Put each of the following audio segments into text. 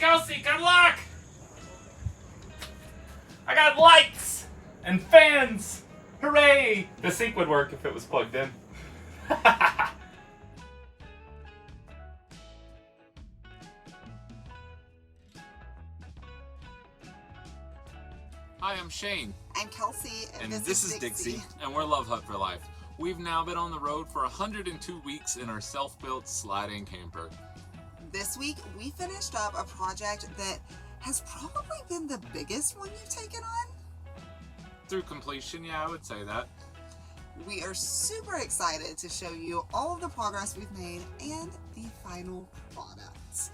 Kelsey, good luck! I got lights and fans. Hooray! The sink would work if it was plugged in. Hi, I'm Shane. I'm Kelsey, And this is Dixie, and we're Love Hut for Life. We've now been on the road for 102 weeks in our self-built sliding camper. This week, we finished up a project that has probably been the biggest one you've taken on. Through completion, yeah, I would say that. We are super excited to show you all of the progress we've made and the final product.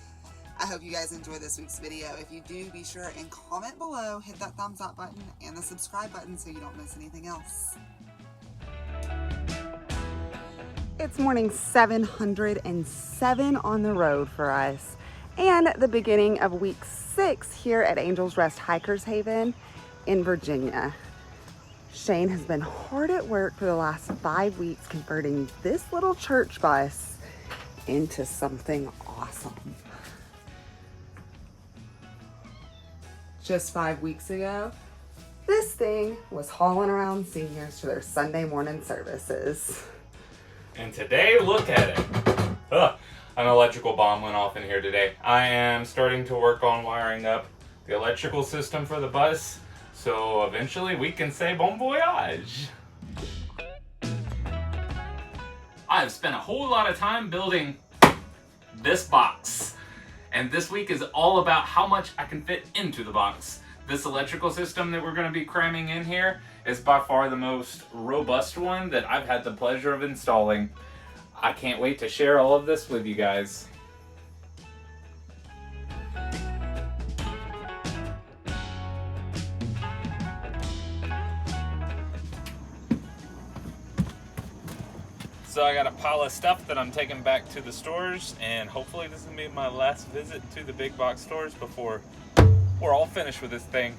I hope you guys enjoy this week's video. If you do, be sure and comment below, hit that thumbs up button and the subscribe button so you don't miss anything else. It's morning 707 on the road for us and the beginning of week 6 here at Angel's Rest Hikers Haven in Virginia. Shane has been hard at work for the last 5 weeks converting this little church bus into something awesome. Just 5 weeks ago, this thing was hauling around seniors to their Sunday morning services. And today, look at it. Ugh, an electrical bomb went off in here today. I am starting to work on wiring up the electrical system for the bus, so eventually we can say bon voyage. I've spent a whole lot of time building this box. And this week is all about how much I can fit into the box. This electrical system that we're going to be cramming in here is by far the most robust one that I've had the pleasure of installing. I can't wait to share all of this with you guys. So I got a pile of stuff that I'm taking back to the stores, and hopefully this is going to be my last visit to the big box stores before we're all finished with this thing.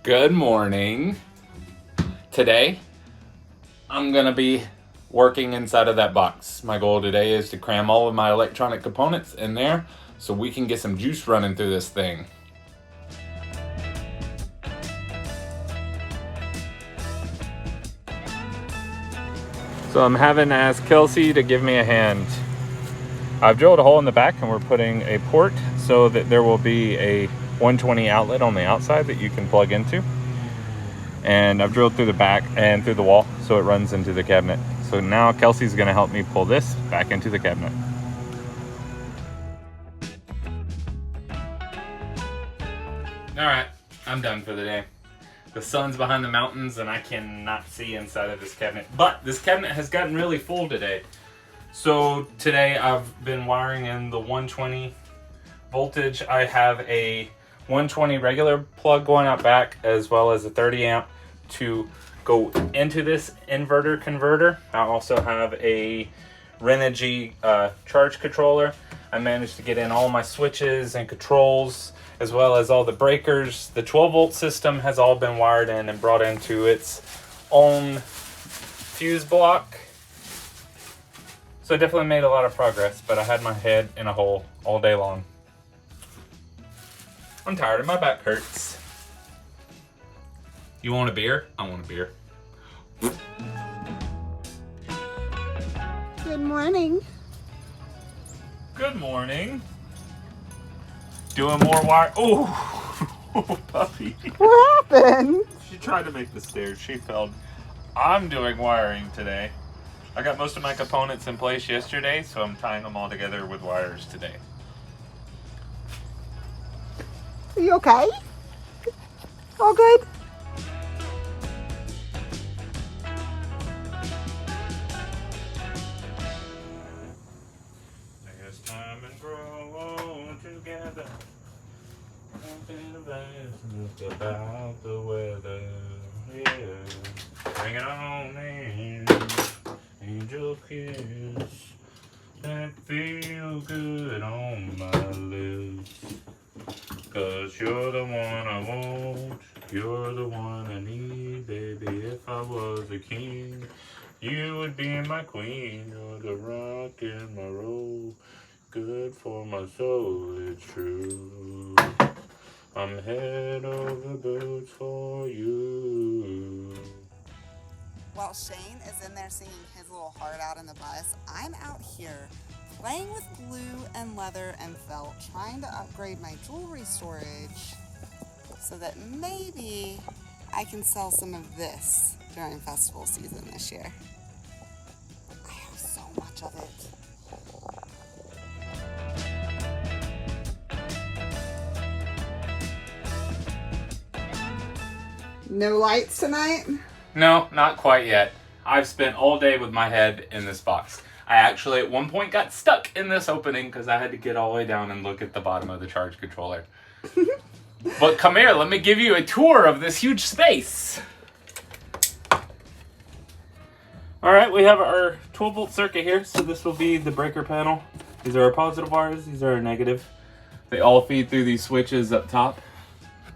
Good morning. Today, I'm going to be working inside of that box. My goal today is to cram all of my electronic components in there so we can get some juice running through this thing. So I'm having to ask Kelsey to give me a hand. I've drilled a hole in the back and we're putting a port so that there will be a 120 outlet on the outside that you can plug into. And I've drilled through the back and through the wall so it runs into the cabinet. So now Kelsey's gonna help me pull this back into the cabinet. All right, I'm done for the day. The sun's behind the mountains and I cannot see inside of this cabinet. But this cabinet has gotten really full today. So today I've been wiring in the 120 voltage. I have a 120 regular plug going out back as well as a 30 amp to go into this inverter converter. I also have a Renogy charge controller. I managed to get in all my switches and controls as well as all the breakers. The 12 volt system has all been wired in and brought into its own fuse block. So I definitely made a lot of progress, but I had my head in a hole all day long. I'm tired and my back hurts. You want a beer? I want a beer. Good morning. Good morning. Doing more wire. Oh, puppy. What happened? She tried to make the stairs. She failed. I'm doing wiring today. I got most of my components in place yesterday, so I'm tying them all together with wires today. Are you okay? All good? Next time and grow together. Look about the weather. Yeah. Bring it on in. Angel kiss. That feel good on my lips. 'Cause you're the one I want. You're the one I need, baby. If I was a king, you would be my queen, you're the rock in my roll. Good for my soul, it's true. I'm head over boots for you. While Shane is in there singing his little heart out in the bus, I'm out here playing with glue and leather and felt, trying to upgrade my jewelry storage so that maybe I can sell some of this during festival season this year. I have so much of it. No lights tonight? No, not quite yet. I've spent all day with my head in this box. I actually at one point got stuck in this opening because I had to get all the way down and look at the bottom of the charge controller. But come here, let me give you a tour of this huge space. Alright, we have our 12 volt circuit here, so this will be the breaker panel. These are our positive wires, these are our negative. They all feed through these switches up top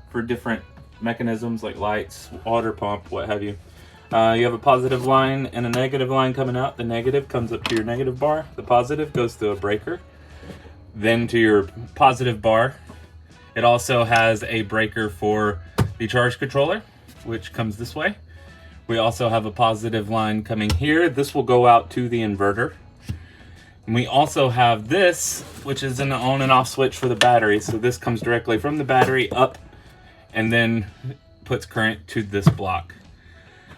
for different mechanisms like lights, water pump, what have you. You have a positive line and a negative line coming out. The negative comes up to your negative bar. The positive goes to a breaker, then to your positive bar. It also has a breaker for the charge controller, which comes this way. We also have a positive line coming here. This will go out to the inverter. And we also have this, which is an on and off switch for the battery. So this comes directly from the battery up and then puts current to this block.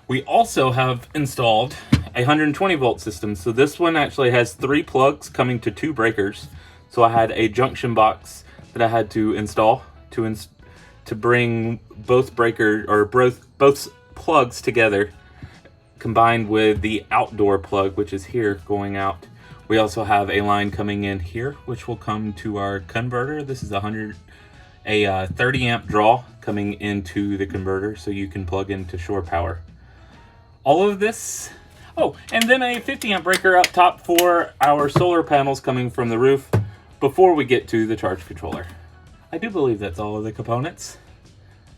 We also have installed a 120 volt system. So this one actually has 3 plugs coming to 2 breakers. So I had a junction box that I had to install to bring both both plugs together, combined with the outdoor plug, which is here going out. We also have a line coming in here, which will come to our converter. This is a 30 amp draw coming into the converter, so you can plug into shore power. All of this, oh, and then a 50 amp breaker up top for our solar panels coming from the roof before we get to the charge controller. I do believe that's all of the components.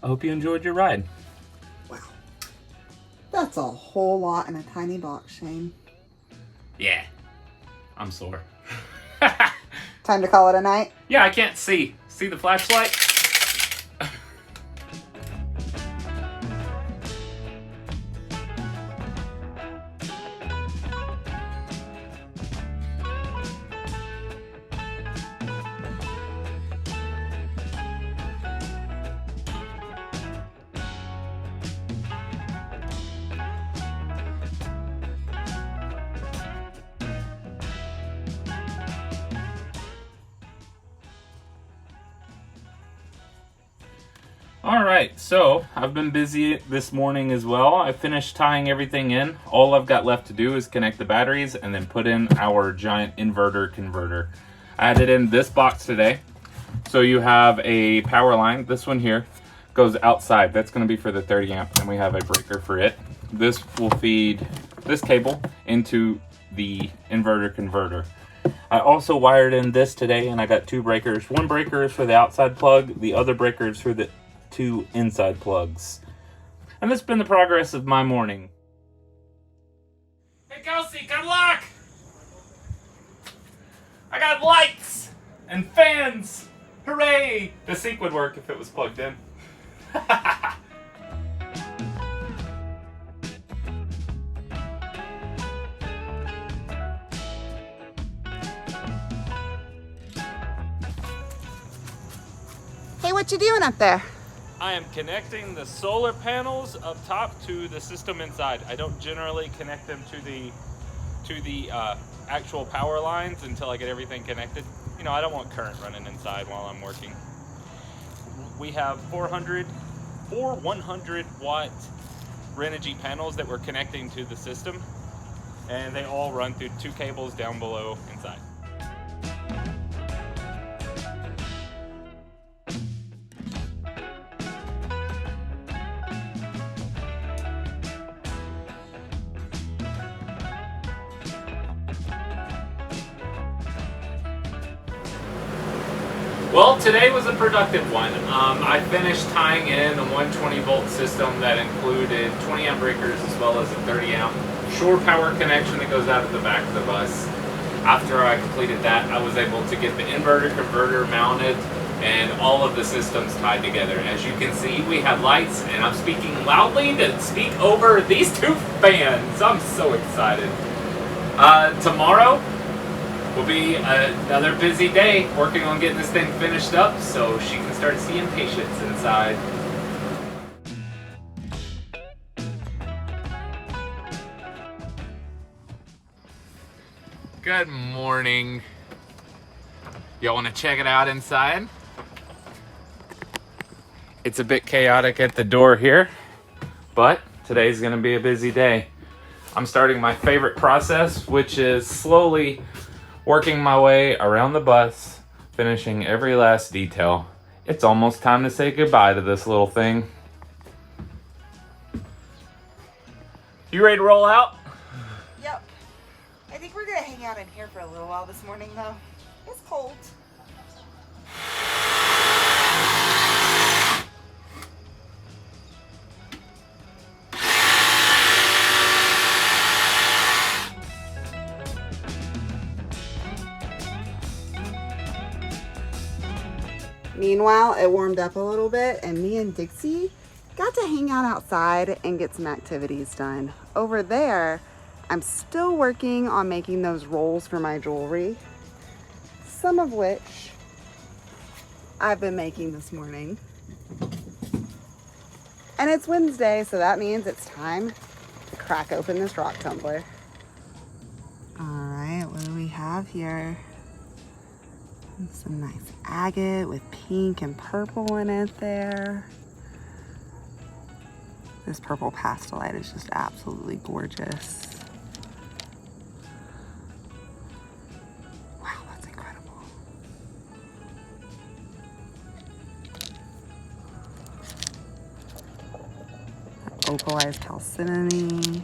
I hope you enjoyed your ride. Wow. That's a whole lot in a tiny box, Shane. Yeah, I'm sore. Time to call it a night? Yeah, I can't see. See the flashlight? Alright, so I've been busy this morning as well. I finished tying everything in. All I've got left to do is connect the batteries and then put in our giant inverter converter. I added in this box today. So you have a power line. This one here goes outside. That's going to be for the 30 amp, and we have a breaker for it. This will feed this cable into the inverter converter. I also wired in this today, and I got 2 breakers. One breaker is for the outside plug. The other breaker is for the 2 inside plugs. And that's been the progress of my morning. Hey Kelsey, come look! I got lights and fans! Hooray! The sink would work if it was plugged in. Hey, what you doing up there? I am connecting the solar panels up top to the system inside. I don't generally connect them to the actual power lines until I get everything connected. You know, I don't want current running inside while I'm working. We have 4 100 watt Renogy panels that we're connecting to the system, and they all run through 2 cables down below inside. Well, today was a productive one. I finished tying in a 120 volt system that included 20 amp breakers as well as a 30 amp shore power connection that goes out of the back of the bus. After I completed that, I was able to get the inverter converter mounted and all of the systems tied together. As you can see, we have lights, and I'm speaking loudly to speak over these two fans. I'm so excited. Tomorrow will be another busy day working on getting this thing finished up so she can start seeing patients inside. Good morning. Y'all want to check it out inside? It's a bit chaotic at the door here, but today's gonna be a busy day. I'm starting my favorite process, which is slowly working my way around the bus, finishing every last detail. It's almost time to say goodbye to this little thing. You ready to roll out? Yep. I think we're gonna hang out in here for a little while this morning though. It's cold. Meanwhile, it warmed up a little bit and me and Dixie got to hang out outside and get some activities done. Over there, I'm still working on making those rolls for my jewelry, some of which I've been making this morning. And it's Wednesday, so that means it's time to crack open this rock tumbler. All right, what do we have here? Some nice agate with pink and purple in it there. This purple pastelite is just absolutely gorgeous. Wow, that's incredible. Opalized calcimony.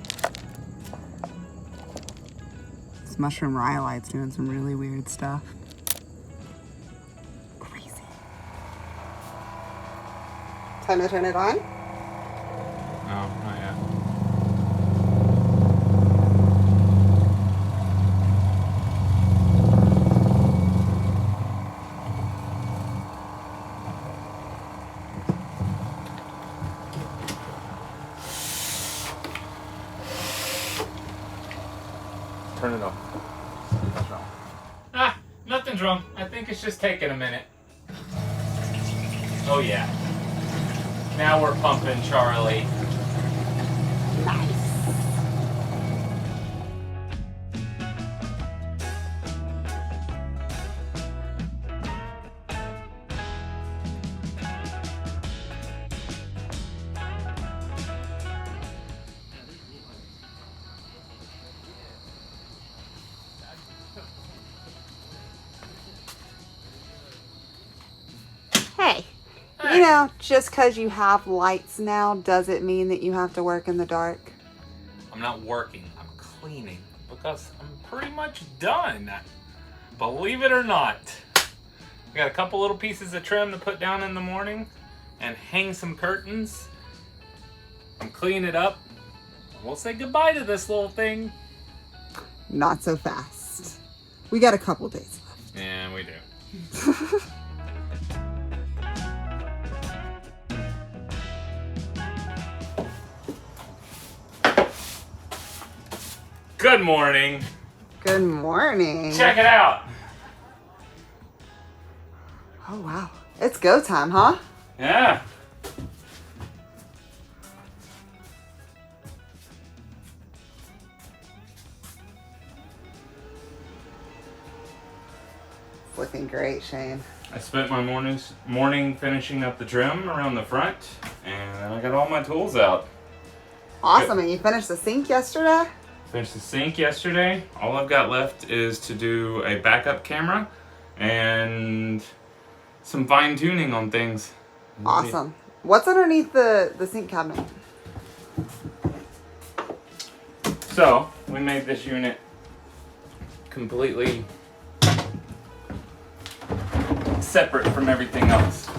This mushroom rhyolite's doing some really weird stuff. Time to turn it on? No, not yet. Turn it off. What's wrong? Ah, nothing's wrong. I think it's just taking a minute. Oh yeah. Now we're pumping, Charlie. Nice. Hey. You know, just because you have lights now doesn't mean that you have to work in the dark. I'm not working, I'm cleaning because I'm pretty much done. Believe it or not. We got a couple little pieces of trim to put down in the morning and hang some curtains and clean it up. We'll say goodbye to this little thing. Not so fast. We got a couple days left. Yeah, we do. Good morning. Good morning. Check it out. Oh, wow. It's go time, huh? Yeah. It's looking great, Shane. I spent my morning finishing up the trim around the front, and then I got all my tools out. Awesome. And you finished the sink yesterday? Finished the sink yesterday. All I've got left is to do a backup camera and some fine tuning on things. Awesome. What's underneath the sink cabinet? So, we made this unit completely separate from everything else.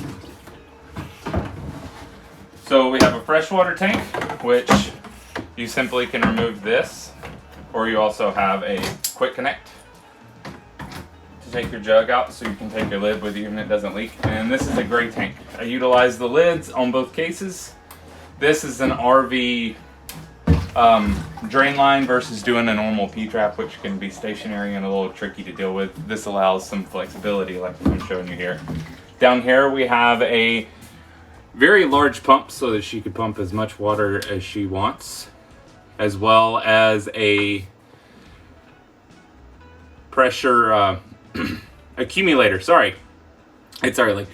So we have a freshwater tank, which you simply can remove this Or you also have a quick connect to take your jug out so you can take your lid with you and it doesn't leak. And this is a gray tank. I utilize the lids on both cases. This is an RV drain line versus doing a normal P-trap, which can be stationary and a little tricky to deal with. This allows some flexibility like I'm showing you here. Down here we have a very large pump so that she could pump as much water as she wants, as well as a pressure accumulator. Sorry, it's early.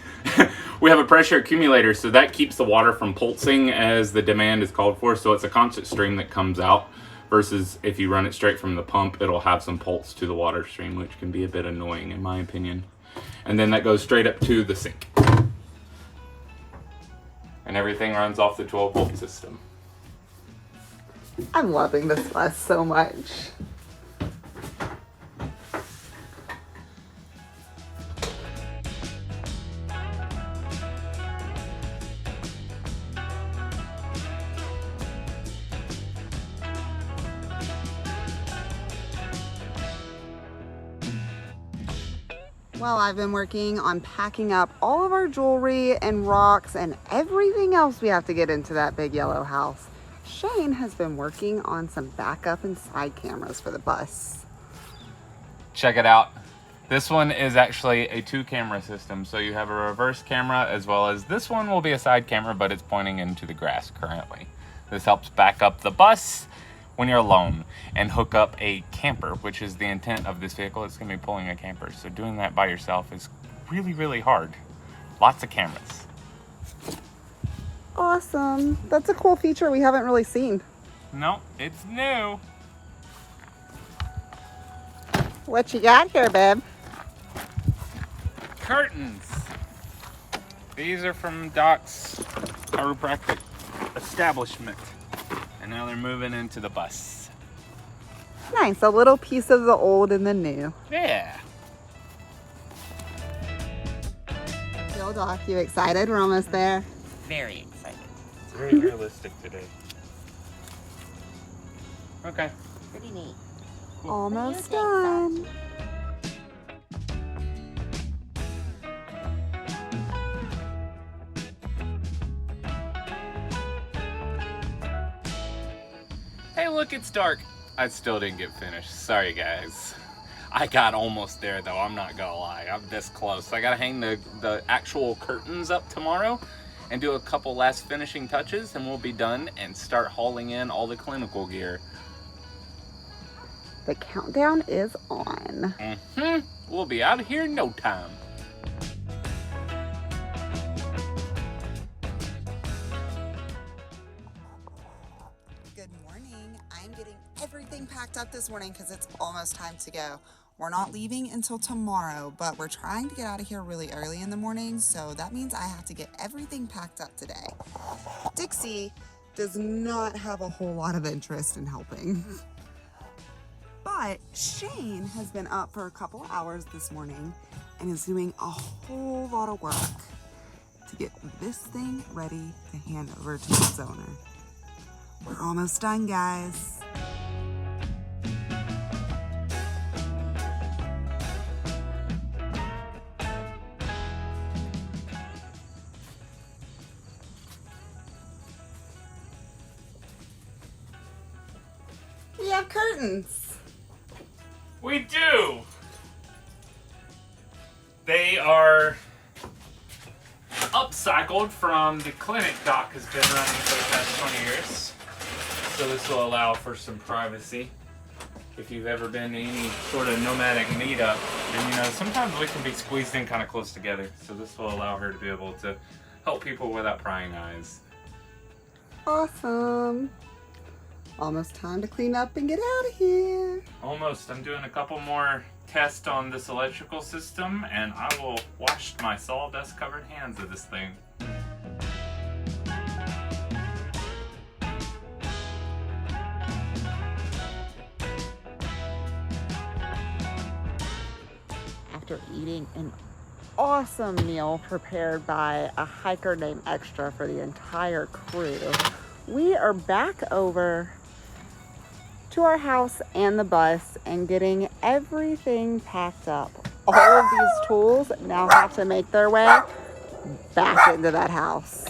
We have a pressure accumulator, so that keeps the water from pulsing as the demand is called for. So it's a constant stream that comes out, versus if you run it straight from the pump, it'll have some pulse to the water stream, which can be a bit annoying in my opinion. And then that goes straight up to the sink. And everything runs off the 12-volt system. I'm loving this bus so much. Well, I've been working on packing up all of our jewelry and rocks and everything else we have to get into that big yellow house. Shane has been working on some backup and side cameras for the bus. Check it out. This one is actually a 2-camera system. So you have a reverse camera, as well as this one will be a side camera, but it's pointing into the grass currently. This helps back up the bus when you're alone and hook up a camper, which is the intent of this vehicle. It's gonna be pulling a camper. So doing that by yourself is really, really hard. Lots of cameras. Awesome. That's a cool feature we haven't really seen. No, it's new. What you got here, babe? Curtains. These are from Doc's chiropractic establishment. And now they're moving into the bus. Nice, a little piece of the old and the new. Yeah. Yo, Doc, you excited? We're almost there. Very excited. It's very realistic today. Okay. Pretty neat. Almost What do you done. think, Hey, look, it's dark. I still didn't get finished. Sorry, guys. I got almost there, though. I'm not gonna lie. I'm this close. I gotta hang the actual curtains up tomorrow and do a couple last finishing touches, and we'll be done and start hauling in all the clinical gear. The countdown is on. We'll be out of here in no time. Good morning. I'm getting everything packed up this morning because it's almost time to go. We're not leaving until tomorrow, but we're trying to get out of here really early in the morning, so that means I have to get everything packed up today. Dixie does not have a whole lot of interest in helping. But Shane has been up for a couple hours this morning and is doing a whole lot of work to get this thing ready to hand over to its owner. We're almost done, guys. We have curtains. We do. They are upcycled from the clinic Doc has been running for the past 20 years. So this will allow for some privacy. If you've ever been to any sort of nomadic meetup, and you know, sometimes we can be squeezed in kind of close together. So this will allow her to be able to help people without prying eyes. Awesome. Almost time to clean up and get out of here. Almost. I'm doing a couple more tests on this electrical system, and I will wash my sawdust covered hands of this thing. After eating an awesome meal prepared by a hiker named Extra for the entire crew, we are back over to to our house and the bus and getting everything packed up. All of these tools now have to make their way back into that house.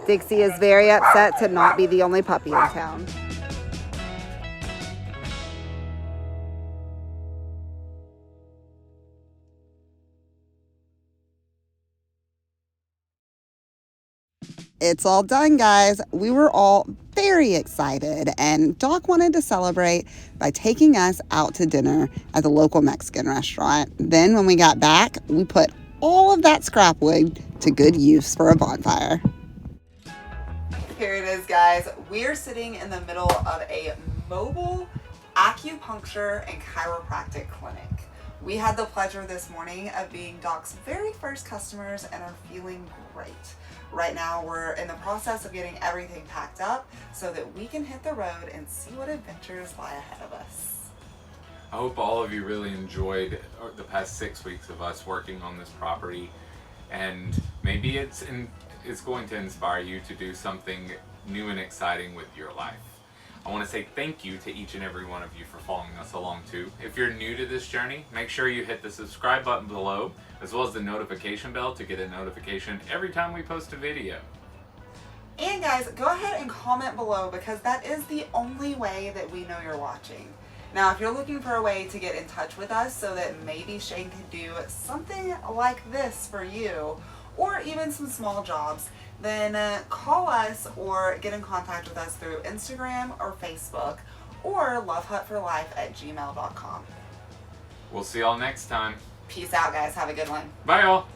Dixie is very upset to not be the only puppy in town. It's all done, guys. We were all very excited, and Doc wanted to celebrate by taking us out to dinner at the local Mexican restaurant. Then when we got back, we put all of that scrap wood to good use for a bonfire. Here it is, guys. We're sitting in the middle of a mobile acupuncture and chiropractic clinic. We had the pleasure this morning of being Doc's very first customers and are feeling great. Right now, we're in the process of getting everything packed up so that we can hit the road and see what adventures lie ahead of us. I hope all of you really enjoyed the past 6 weeks of us working on this property, and maybe it's going to inspire you to do something new and exciting with your life. I want to say thank you to each and every one of you for following us along too. If you're new to this journey, make sure you hit the subscribe button below, as well as the notification bell to get a notification every time we post a video. And guys, go ahead and comment below, because that is the only way that we know you're watching. Now, if you're looking for a way to get in touch with us so that maybe Shane could do something like this for you, or even some small jobs, then call us or get in contact with us through Instagram or Facebook, or lovehutforlife@gmail.com. We'll see y'all next time. Peace out, guys. Have a good one. Bye, y'all.